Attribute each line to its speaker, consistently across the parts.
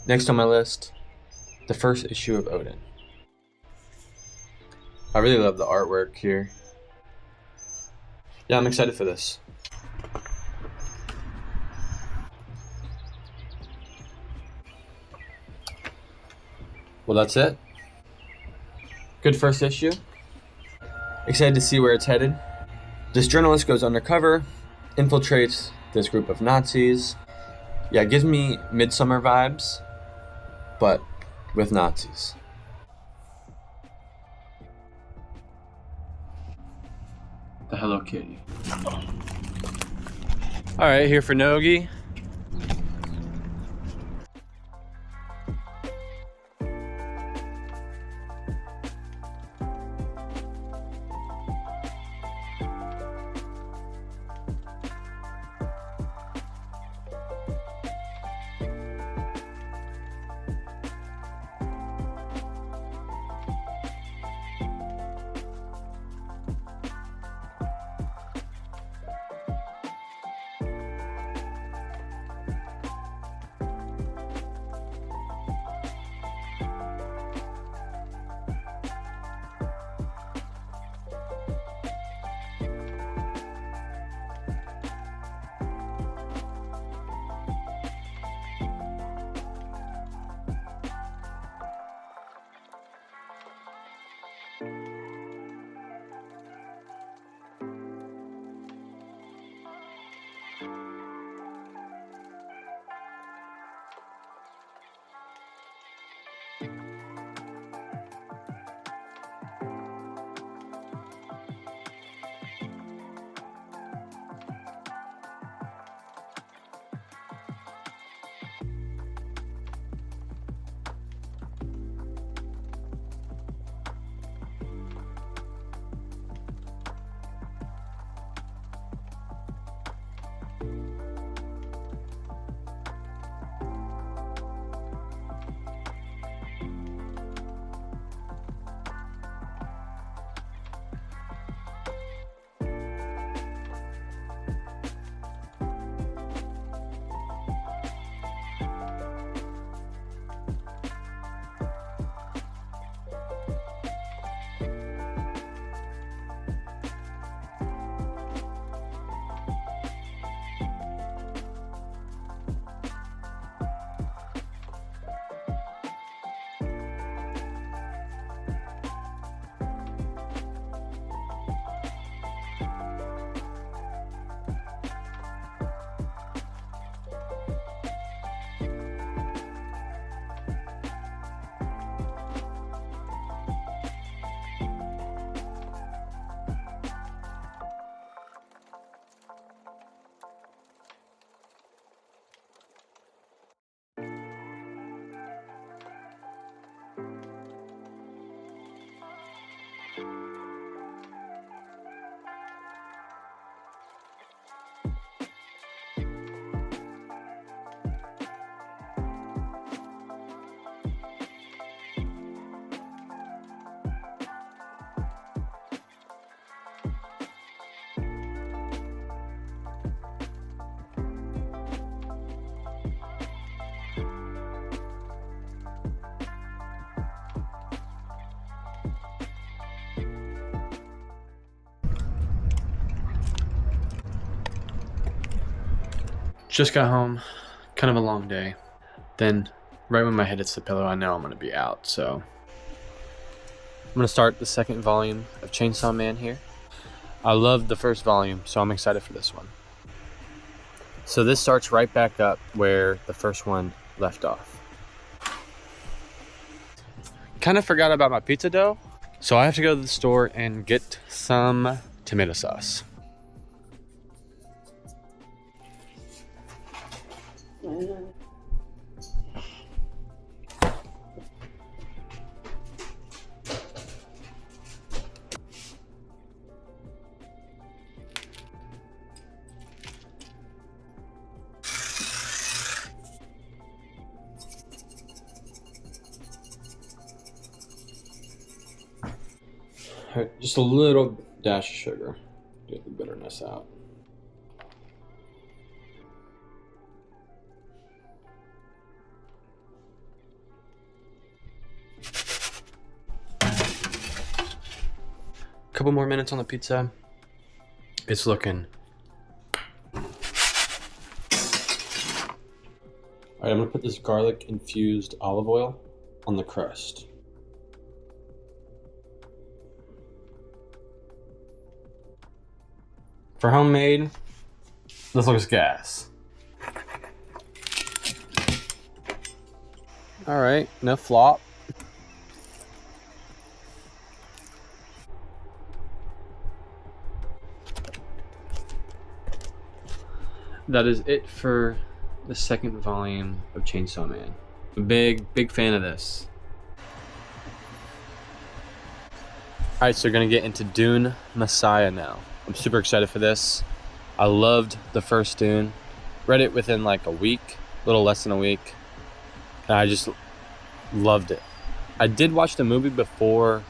Speaker 1: Next on my list, the first issue of Odin. I really love the artwork here. Yeah, I'm excited for this. Well, that's it. Good first issue. Excited to see where it's headed. This journalist goes undercover, infiltrates this group of Nazis. Yeah, it gives me Midsummer vibes, but with Nazis. The Hello Kitty. All right, here for Nogi. Just got home, kind of a long day. Then, right when my head hits the pillow, I know I'm gonna be out, so I'm gonna start the second volume of Chainsaw Man here. I loved the first volume, so I'm excited for this one. So this starts right back up where the first one left off. Kind of forgot about my pizza dough, so I have to go to the store and get some tomato sauce. Just a little dash of sugar, get the bitterness out. Couple more minutes on the pizza. It's looking. Alright, I'm gonna put this garlic infused olive oil on the crust. For homemade, this looks gas. Alright, no flop. That is it for the second volume of Chainsaw Man. Big fan of this. Alright, so we're gonna get into Dune Messiah now. I'm super excited for this. I loved the first Dune. Read it within like a week, a little less than a week. And I just loved it. I did watch the movie before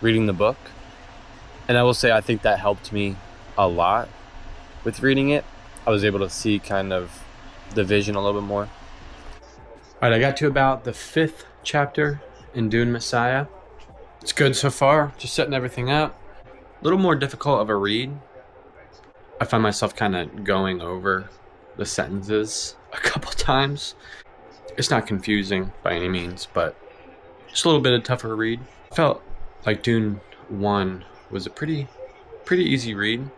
Speaker 1: reading the book. And I will say I think that helped me a lot with reading it. I was able to see kind of the vision a little bit more. Alright, I got to about the 5th chapter in Dune Messiah. It's good so far, just setting everything up. A little more difficult of a read. I find myself kind of going over the sentences a couple times. It's not confusing by any means, but just a little bit of tougher read. I felt like Dune 1 was a pretty easy read.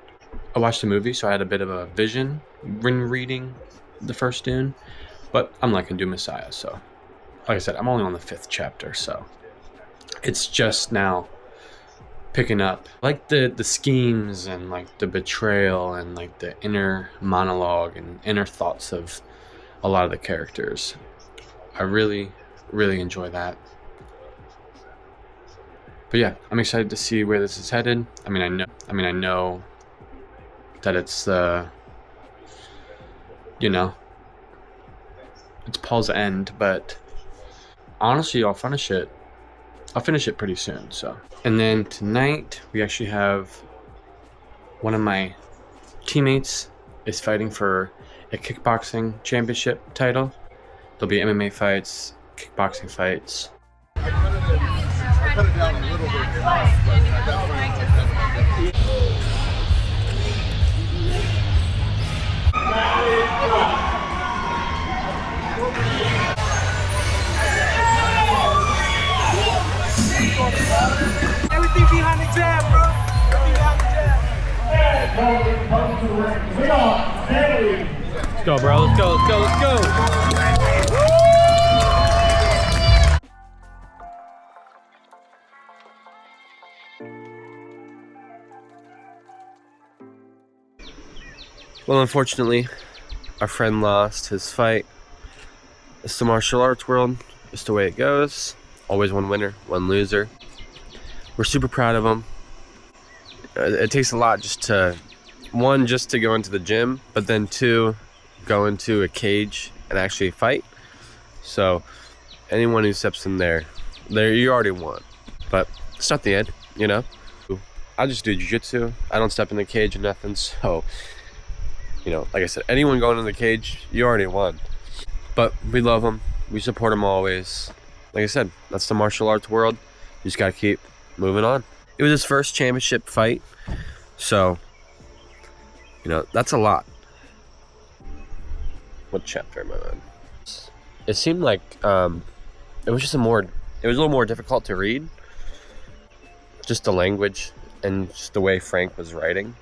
Speaker 1: I watched the movie, so I had a bit of a vision when reading the first Dune, but I'm liking Dune Messiah, so like I said, I'm only on the 5th chapter, so it's just now picking up. Like the schemes and like the betrayal and like the inner monologue and inner thoughts of a lot of the characters. I really enjoy that. But yeah, I'm excited to see where this is headed. I mean, I know that it's it's Paul's end, but honestly, I'll finish it pretty soon. So, and then tonight we actually have one of my teammates is fighting for a kickboxing championship title. There'll be MMA fights, kickboxing fights.
Speaker 2: I cut it down a little bit, but I definitely.
Speaker 3: Everything behind the jab, bro. Everything behind the jab.
Speaker 1: Let's go, bro. Let's go. Well, unfortunately, our friend lost his fight. It's the martial arts world. It's the way it goes. Always one winner, one loser. We're super proud of him. It takes a lot just to go into the gym, but then 2, go into a cage and actually fight. So anyone who steps in there you already won. But it's not the end, you know? I just do jiu-jitsu. I don't step in the cage or nothing, so like I said, anyone going in the cage, you already won. But we love him. We support him always. Like I said, that's the martial arts world. You just gotta keep moving on. It was his first championship fight, so that's a lot. What chapter am I on? It seemed like it was a little more difficult to read. Just the language and just the way Frank was writing.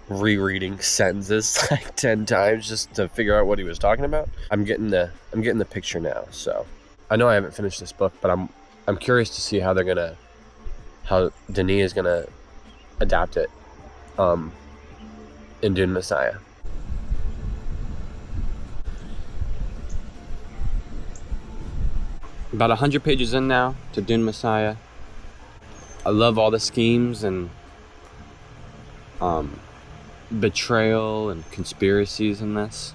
Speaker 1: Rereading sentences like 10 times just to figure out what he was talking about. I'm getting the picture now. So I know I haven't finished this book, but I'm curious to see how Denis is gonna adapt it in Dune Messiah. About 100 pages in now to Dune Messiah. I love all the schemes and betrayal and conspiracies in this.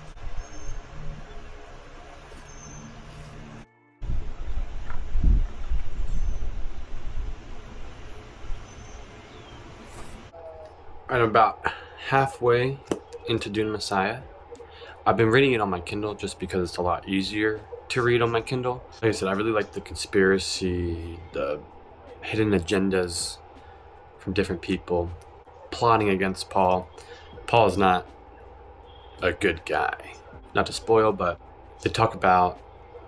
Speaker 1: I'm about halfway into Dune Messiah. I've been reading it on my Kindle just because it's a lot easier to read on my Kindle. Like I said, I really like the conspiracy, the hidden agendas from different people plotting against Paul. Paul is not a good guy. Not to spoil, but they talk about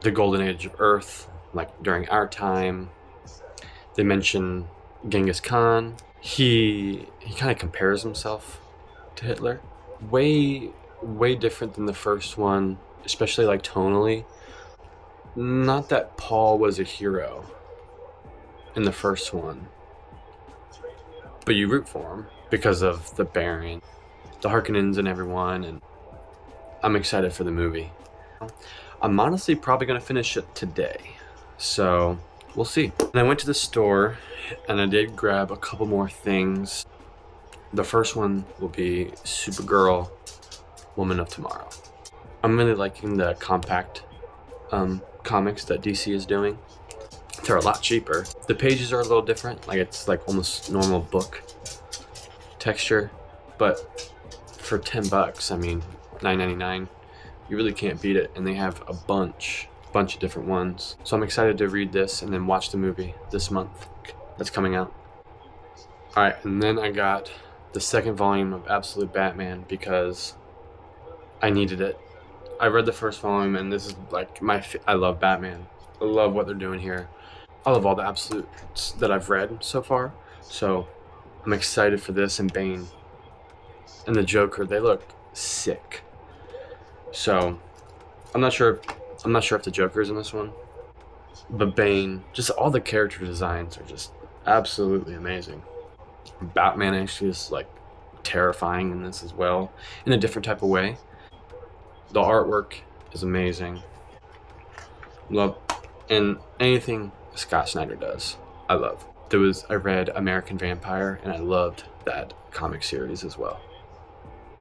Speaker 1: the golden age of Earth, like during our time. They mention Genghis Khan. He kind of compares himself to Hitler. Way different than the first one, especially like tonally. Not that Paul was a hero in the first one, but you root for him because of the Baron, the Harkonnens and everyone, and I'm excited for the movie. I'm honestly probably going to finish it today, so we'll see. And I went to the store and I did grab a couple more things. The first one will be Supergirl, Woman of Tomorrow. I'm really liking the compact comics that DC is doing. They're a lot cheaper. The pages are a little different, like it's like almost normal book texture, but for $10, I mean $9.99, you really can't beat it. And they have a bunch of different ones. So I'm excited to read this and then watch the movie this month that's coming out. Alright, and then I got the second volume of Absolute Batman because I needed it. I read the first volume and this is like I love Batman. I love what they're doing here. I love all the Absolutes that I've read so far. So I'm excited for this, and Bane and the Joker, they look sick. So I'm not sure if the Joker's in this one, but Bane, just all the character designs are just absolutely amazing. Batman actually is like terrifying in this as well, in a different type of way. The artwork is amazing. Love, and anything Scott Snyder does, I love. I read American Vampire and I loved that comic series as well.